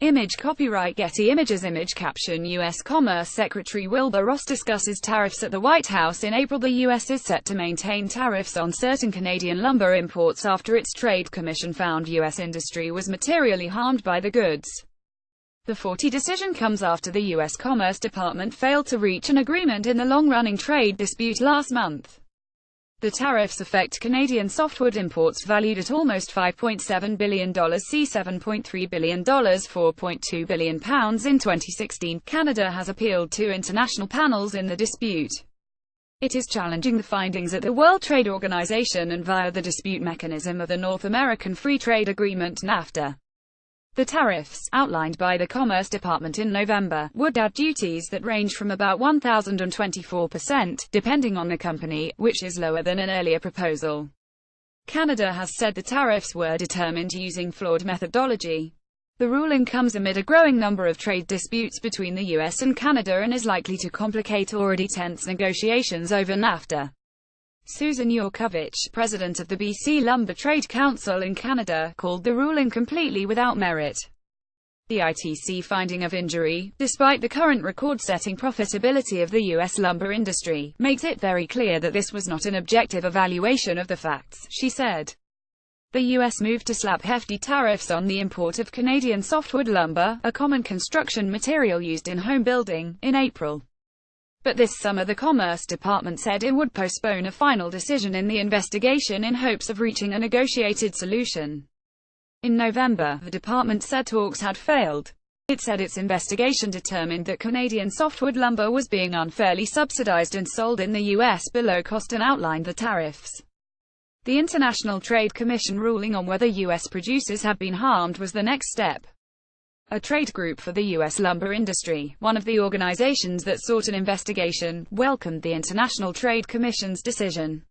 Image copyright Getty Images Image caption U.S. Commerce Secretary Wilbur Ross discusses tariffs at the White House in April. The U.S. is set to maintain tariffs on certain Canadian lumber imports after its Trade Commission found U.S. industry was materially harmed by the goods. The 40 decision comes after the U.S. Commerce Department failed to reach an agreement in the long-running trade dispute last month. The tariffs affect Canadian softwood imports valued at almost $5.7 billion, c $7.3 billion, £4.2 billion in 2016. Canada has appealed to international panels in the dispute. It is challenging the findings at the World Trade Organization and via the dispute mechanism of the North American Free Trade Agreement (NAFTA). The tariffs, outlined by the Commerce Department in November, would add duties that range from about 1,024%, depending on the company, which is lower than an earlier proposal. Canada has said the tariffs were determined using flawed methodology. The ruling comes amid a growing number of trade disputes between the US and Canada and is likely to complicate already tense negotiations over NAFTA. Susan Yurkovich, president of the BC Lumber Trade Council in Canada, called the ruling completely without merit. The ITC finding of injury, despite the current record-setting profitability of the U.S. lumber industry, makes it very clear that this was not an objective evaluation of the facts, she said. The U.S. moved to slap hefty tariffs on the import of Canadian softwood lumber, a common construction material used in home building, in April. But this summer the Commerce Department said it would postpone a final decision in the investigation in hopes of reaching a negotiated solution. In November, the department said talks had failed. It said its investigation determined that Canadian softwood lumber was being unfairly subsidized and sold in the U.S. below cost and outlined the tariffs. The International Trade Commission ruling on whether U.S. producers had been harmed was the next step. A trade group for the U.S. lumber industry, one of the organizations that sought an investigation, welcomed the International Trade Commission's decision.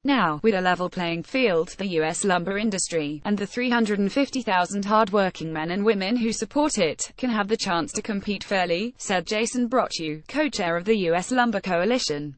Now, with a level playing field, the U.S. lumber industry, and the 350,000 hard-working men and women who support it, can have the chance to compete fairly, said Jason Brochu, co-chair of the U.S. Lumber Coalition.